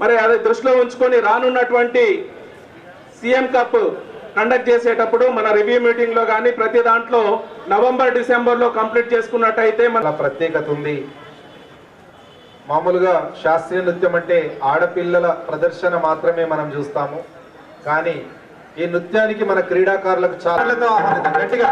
మరి అది దృష్టిలో ఉంచుకొని రానున్నటువంటి సీఎం కప్ కండక్ట్ చేసేటప్పుడు మన రివ్యూ మీటింగ్ లో కానీ ప్రతి దాంట్లో నవంబర్ డిసెంబర్ లో కంప్లీట్ చేసుకున్నట్టయితే మన ప్రత్యేకత ఉంది. మామూలుగా శాస్త్రీయ నృత్యం అంటే ఆడపిల్లల ప్రదర్శన మాత్రమే మనం చూస్తాము, కానీ ఈ నృత్యానికి మన క్రీడాకారులకు చాలా గట్టిగా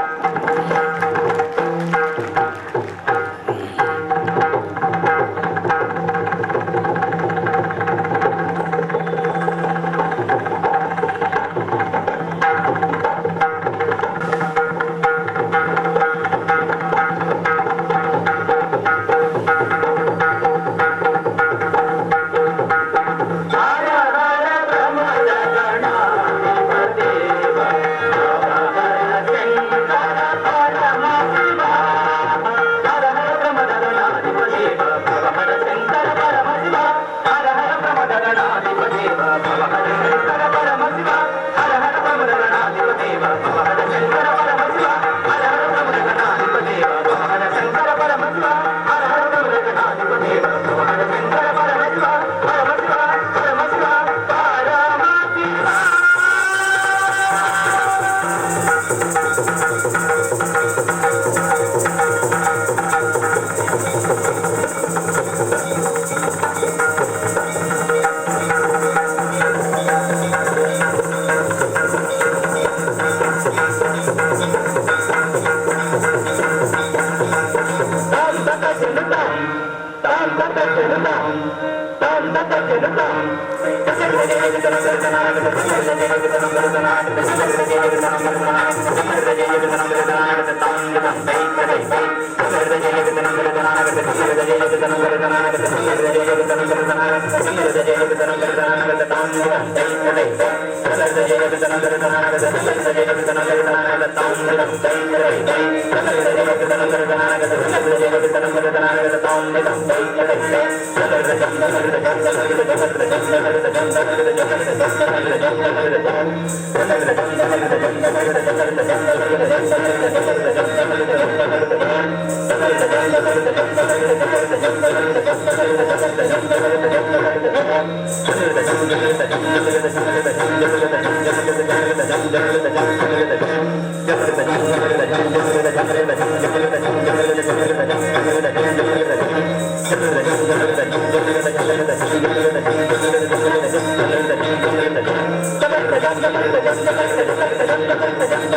Thank you.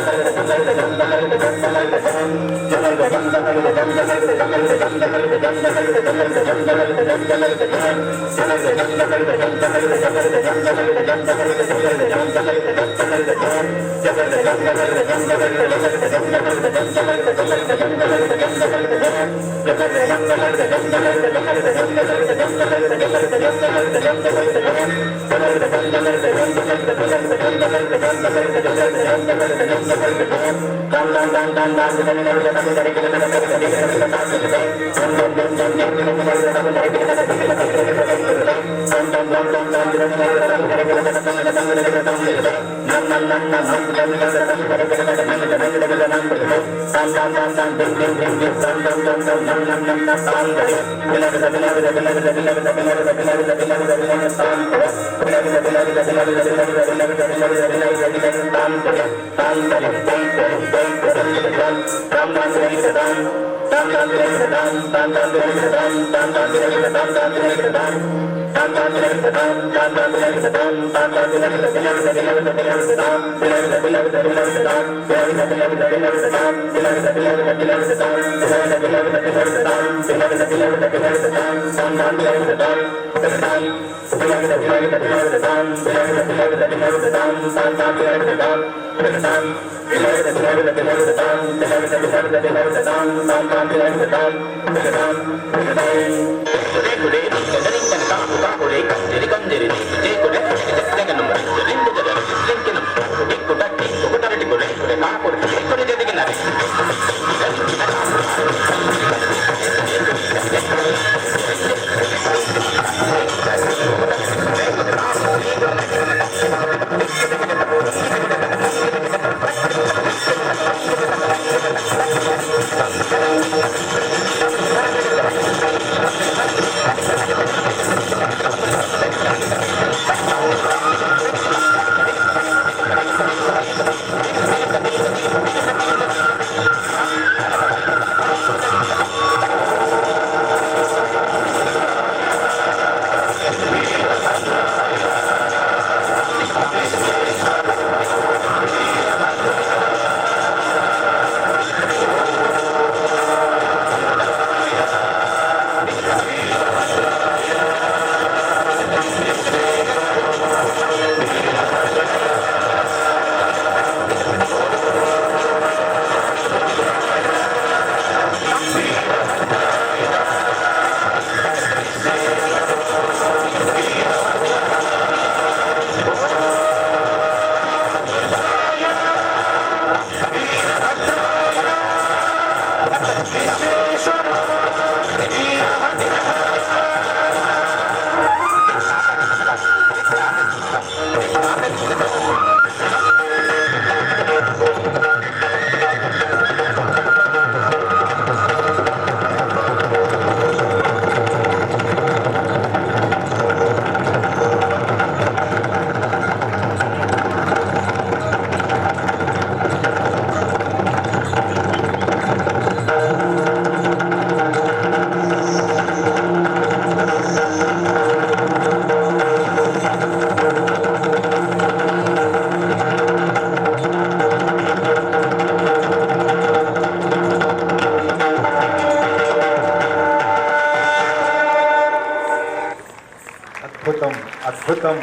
అద్భుతం అద్భుతం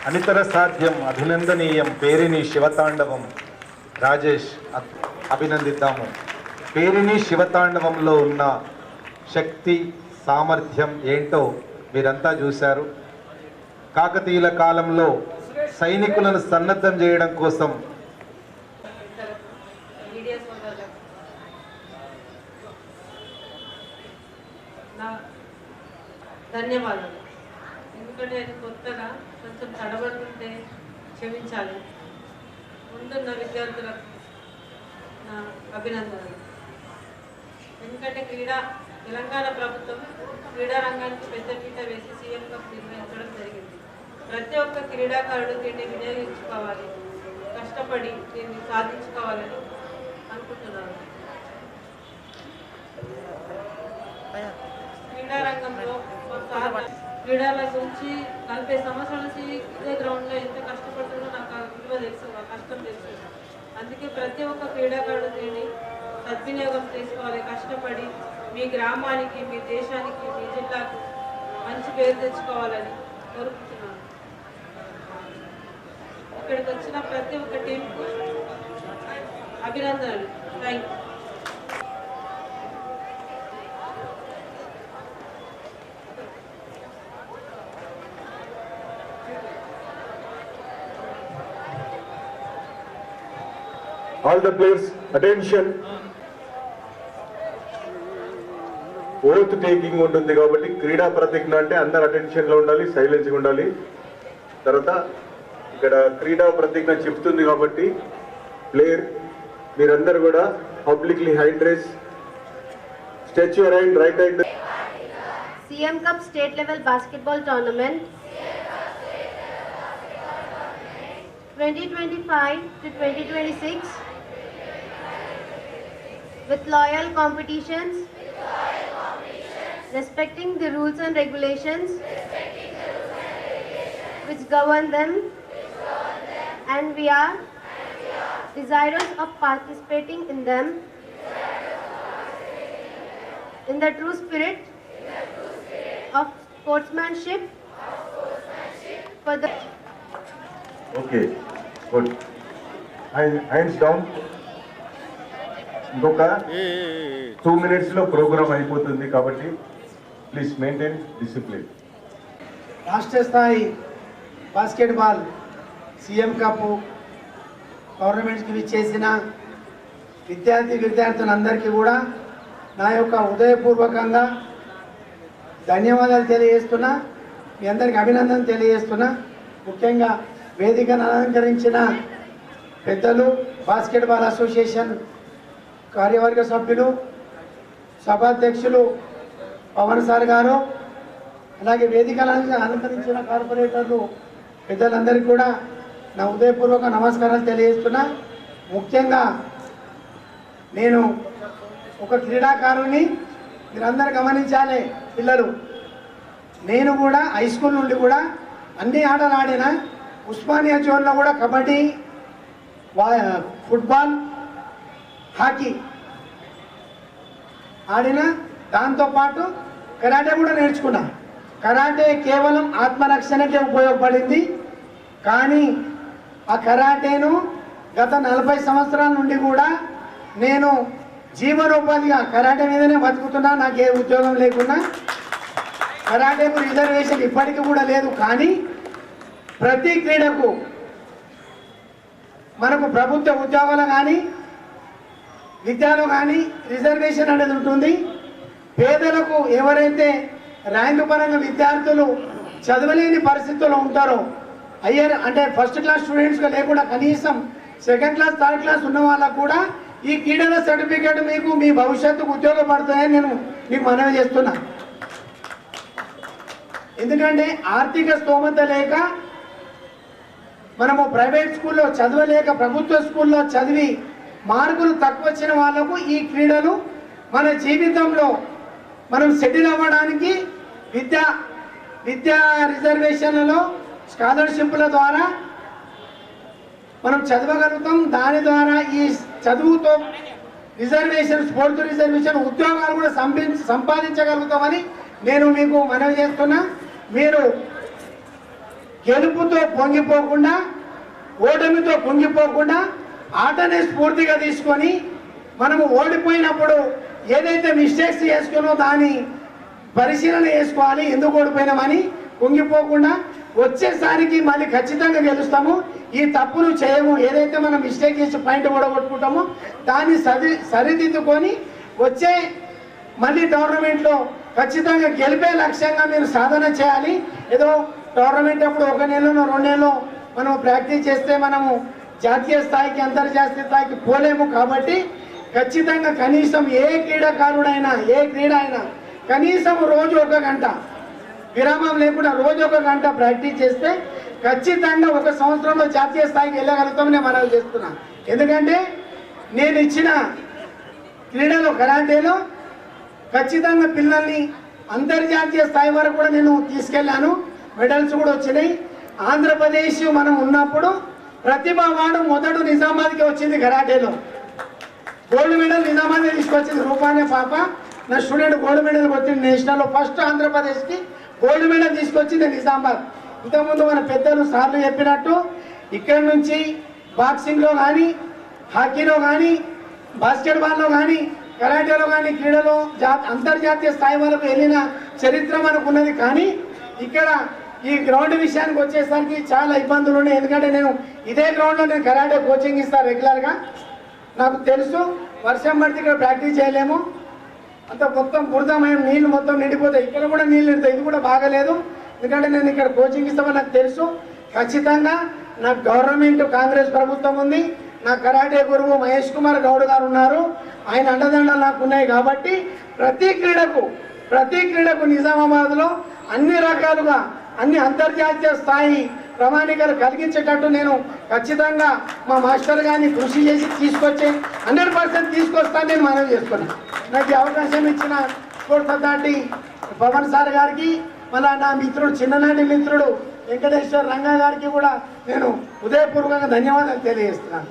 అనితర సాధ్యం అభినందనీయం పేరిణి శివతాండవం. రాజేష్ అభినందిద్దాము. పేరిణి శివతాండవంలో ఉన్న శక్తి సామర్థ్యం ఏంటో మీరంతా చూశారు. కాకతీయుల కాలంలో సైనికులను సన్నద్ధం చేయడం కోసం ధన్యవాదాలు. ఎందుకంటే అది కొత్తగా కొంచెం తడబడుతుంటే క్షమించాలి. ముందున్న విద్యార్థులకు నా అభినందనలు. ఎందుకంటే తెలంగాణ ప్రభుత్వం క్రీడా రంగానికి పెద్దపీట వేసి సీఎం కప్ నిర్వహించడం జరిగింది. ప్రతి ఒక్క క్రీడాకారుడు దీన్ని వినియోగించుకోవాలి, కష్టపడి దీన్ని సాధించుకోవాలని అనుకుంటున్నాను. క్రీడారంగంలో క్రీడల గురించి 40 సంవత్సరాల నుంచి ఇదే గ్రౌండ్లో ఎంత కష్టపడుతుందో నాకు ఆ విలువ తెలుసు, ఆ కష్టం తెలుసు. అందుకే ప్రతి ఒక్క క్రీడాకారుడు దీన్ని సద్వినియోగం చేసుకోవాలి, కష్టపడి మీ గ్రామానికి, మీ దేశానికి, మీ జిల్లాకు మంచి పేరు తెచ్చుకోవాలని కోరుకుంటున్నాను. ఇక్కడికి వచ్చిన ప్రతి ఒక్క టీంకు అభినందనలు. Thank you. All the players, attention. Oath taking ఉంటుంది కాబట్టి క్రీడా ప్రతిజ్ఞ అంటే అందరు అటెన్షన్లో ఉండాలి, సైలెన్స్గా ఉండాలి. తర్వాత ఇక్కడ క్రీడా ప్రతిజ్ఞ చెప్తుంది కాబట్టి ప్లేయర్ మీరందరూ కూడా publicly hand race, stretch your hand, right hand. CM Cup State Level Basketball Tournament 2025 to 2026 with loyal competitions, respecting the rules and regulations which govern them, and we are desirous of participating in them in the true spirit of sportsmanship for the okay, good. Hands down. ఇంకొక 2 minutesలో programme అయిపోతుంది కాబట్టి please maintain discipline. రాష్ట్ర స్థాయి basketball CM cup టోర్నమెంట్స్కి విచ్చేసిన విద్యార్థులందరికీ కూడా నా యొక్క హృదయపూర్వకంగా ధన్యవాదాలు తెలియజేస్తున్నా, మీ అందరికీ అభినందన తెలియజేస్తున్నా. ముఖ్యంగా వేదికను అలంకరించిన పెద్దలు, బాస్కెట్బాల్ అసోసియేషన్ కార్యవర్గ సభ్యులు, సభాధ్యక్షులు పవన్ సార్ గారు, అలాగే వేదికలను అలంకరించిన కార్పొరేటర్లు పెద్దలందరికీ కూడా నా హృదయపూర్వక నమస్కారాలు తెలియజేస్తున్నా. ముఖ్యంగా నేను ఒక క్రీడాకారుని, మీరందరూ గమనించాలి పిల్లలు. నేను కూడా హై స్కూల్ నుండి కూడా అన్ని ఆటలు ఆడిన. ఉస్మానియా జోన్లో కూడా కబడ్డీ, ఫుట్బాల్, హాకీ ఆడిన. దాంతోపాటు కరాటే కూడా నేర్చుకున్నా. కరాటే కేవలం ఆత్మరక్షణకే ఉపయోగపడింది. కానీ ఆ కరాటేను గత 40 సంవత్సరాల నుండి కూడా నేను జీవనోపాధిగా కరాటే మీదనే బతుకుతున్నా. నాకు ఏ ఉద్యోగం లేకున్నా కరాటేకు రిజర్వేషన్ ఇప్పటికీ కూడా లేదు. కానీ ప్రతి క్రీడకు మనకు ప్రభుత్వ ఉద్యోగాలు కానీ విద్యలో కానీ రిజర్వేషన్ అనేది ఉంటుంది. పేదలకు ఎవరైతే ర్యాంకు పరంగా విద్యార్థులు చదవలేని పరిస్థితుల్లో ఉంటారో, అంటే ఫస్ట్ క్లాస్ స్టూడెంట్స్గా లేకుండా కనీసం సెకండ్ క్లాస్, థర్డ్ క్లాస్ ఉన్న వాళ్ళకు కూడా ఈ క్రీడల సర్టిఫికేట్ మీకు మీ భవిష్యత్తుకు ఉపయోగపడుతుందని నేను మీకు మనవి చేస్తున్నా. ఎందుకంటే ఆర్థిక స్తోమత లేక మనము ప్రైవేట్ స్కూల్లో చదవలేక ప్రభుత్వ స్కూల్లో చదివి మార్కులు తక్కువ వచ్చిన వాళ్ళకు ఈ క్రీడలు మన జీవితంలో మనం సెటిల్ అవ్వడానికి విద్యా రిజర్వేషన్లలో స్కాలర్షిప్ల ద్వారా మనం చదవగలుగుతాం. దాని ద్వారా ఈ చదువుతో రిజర్వేషన్, స్పోర్ట్స్ రిజర్వేషన్, ఉద్యోగాలు కూడా సంపాదించగలుగుతామని నేను మీకు మనవి చేస్తున్నా. మీరు గెలుపుతో పొంగిపోకుండా, ఓటమితో పొంగిపోకుండా ఆటనే స్ఫూర్తిగా తీసుకొని మనము ఓడిపోయినప్పుడు ఏదైతే మిస్టేక్స్ చేసుకున్నో దాన్ని పరిశీలన చేసుకోవాలి. ఎందుకు ఓడిపోయినామని పొంగిపోకుండా వచ్చేసరికి మళ్ళీ ఖచ్చితంగా గెలుస్తాము. ఈ తప్పును చేయము. ఏదైతే మనం మిస్టేక్ చేసి పాయింట్ ఓడగొట్టుకుంటామో దాన్ని సరిదిద్దుకొని వచ్చే మళ్ళీ టోర్నమెంట్లో ఖచ్చితంగా గెలిపే లక్ష్యంగా మీరు సాధన చేయాలి. ఏదో టోర్నమెంట్ అప్పుడు 1 నెలలో 2 నెలలో మనం ప్రాక్టీస్ చేస్తే మనము జాతీయ స్థాయికి, అంతర్జాతీయ స్థాయికి పోలేము. కాబట్టి ఖచ్చితంగా కనీసం ఏ క్రీడాకారుడైనా, ఏ క్రీడ అయినా కనీసం రోజు 1 గంట విరామం లేకుండా రోజు 1 గంట ప్రాక్టీస్ చేస్తే ఖచ్చితంగా 1 సంవత్సరంలో జాతీయ స్థాయికి వెళ్ళగలుగుతామని నేను మనవి చేస్తున్నాను. ఎందుకంటే నేను ఇచ్చిన క్రీడలో కరాటేలో ఖచ్చితంగా పిల్లల్ని అంతర్జాతీయ స్థాయి వరకు కూడా నేను తీసుకెళ్ళాను. మెడల్స్ కూడా వచ్చినాయి. ఆంధ్రప్రదేశ్ మనం ఉన్నప్పుడు ప్రతిభ అవార్డు మొదట నిజామాబాద్కి వచ్చింది కరాటేలో. గోల్డ్ మెడల్ నిజామాబాద్ తీసుకొచ్చింది రూపానే పాప. నా స్టూడెంట్ గోల్డ్ మెడల్ వచ్చింది నేషనల్లో. ఫస్ట్ ఆంధ్రప్రదేశ్కి గోల్డ్ మెడల్ తీసుకొచ్చింది నిజామాబాద్. ఇంతకుముందు మన పెద్దలు సార్లు చెప్పినట్టు ఇక్కడ నుంచి బాక్సింగ్లో కానీ, హాకీలో కానీ, బాస్కెట్బాల్లో కానీ, కరాటేలో కానీ, క్రీడలో అంతర్జాతీయ స్థాయి వరకు వెళ్ళిన చరిత్ర మనకు ఉన్నది. కానీ ఇక్కడ ఈ గ్రౌండ్ విషయానికి వచ్చేసరికి చాలా ఇబ్బందులు ఉన్నాయి. ఎందుకంటే నేను ఇదే గ్రౌండ్లో నేను కరాటే కోచింగ్ ఇస్తాను రెగ్యులర్గా. నాకు తెలుసు వర్షం పడితే ఇక్కడ ప్రాక్టీస్ చేయలేము, అంత మొత్తం బురదమయం నీళ్ళు మొత్తం నిండిపోతాయి. ఇక్కడ కూడా నీళ్ళు నిండుతాయి. ఇది కూడా బాగలేదు. ఎందుకంటే నేను ఇక్కడ కోచింగ్ ఇస్తామని నాకు తెలుసు. ఖచ్చితంగా నాకు గవర్నమెంట్ కాంగ్రెస్ ప్రభుత్వం ఉంది. నా కరాటే గురువు మహేష్ కుమార్ గౌడ్ గారు ఉన్నారు. ఆయన అండదండలు నాకు ఉన్నాయి. కాబట్టి ప్రతి క్రీడకు నిజామాబాద్లో అన్ని రకాలుగా అన్ని అంతర్జాతీయ స్థాయి ప్రమాణికలు కలిగించేటట్టు నేను ఖచ్చితంగా మా మాస్టర్ గారిని కృషి చేసి తీసుకొచ్చే 100% తీసుకొస్తాను నేను మనవి చేసుకున్నాను. నాకు ఈ అవకాశం ఇచ్చిన స్పోర్ట్స్ అథారిటీ పవన్ సార్ గారికి, మళ్ళా నా మిత్రుడు చిన్ననాటి మిత్రుడు వెంకటేశ్వర రంగా గారికి కూడా నేను హృదయపూర్వకంగా ధన్యవాదాలు తెలియజేస్తున్నాను.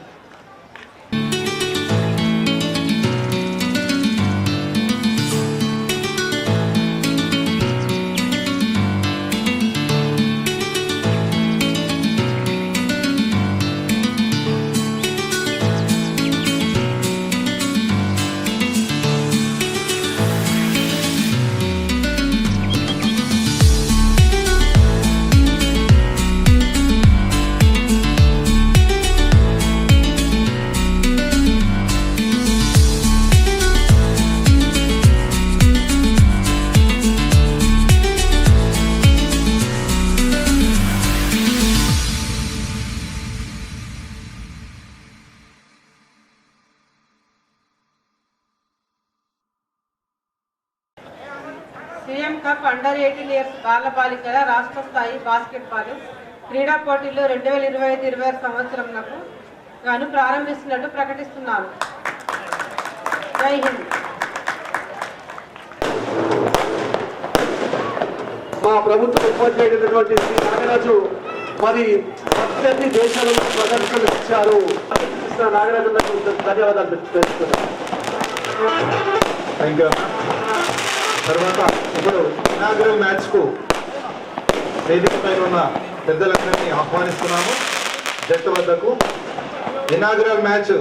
సీఎం కప్ అండర్ 18 ఇయర్స్ బాలబాలికల రాష్ట్ర స్థాయి బాస్కెట్బాల్ క్రీడా పోటీలు 2025-26 సంవత్సరంకు గాను ప్రారంభిస్తున్నట్టు ప్రకటిస్తున్నారు. జై హింద్. మా ప్రభుత్వ ఉపాధ్యాయుడైనటువంటి శ్రీ నాగరాజు మరి పద్దెనిమిది దేశాలలో ప్రదర్శనలు ఇచ్చారు. నాగరాజు ధన్యవాదాలు తెలుపుతున్నాను. Thank you. తర్వాత ఇప్పుడు ఇనాగ్రల్ మ్యాచ్కు వేదిక పైన ఉన్న పెద్దలందరినీ ఆహ్వానిస్తున్నాము జట్టు వద్దకు. Inaugural match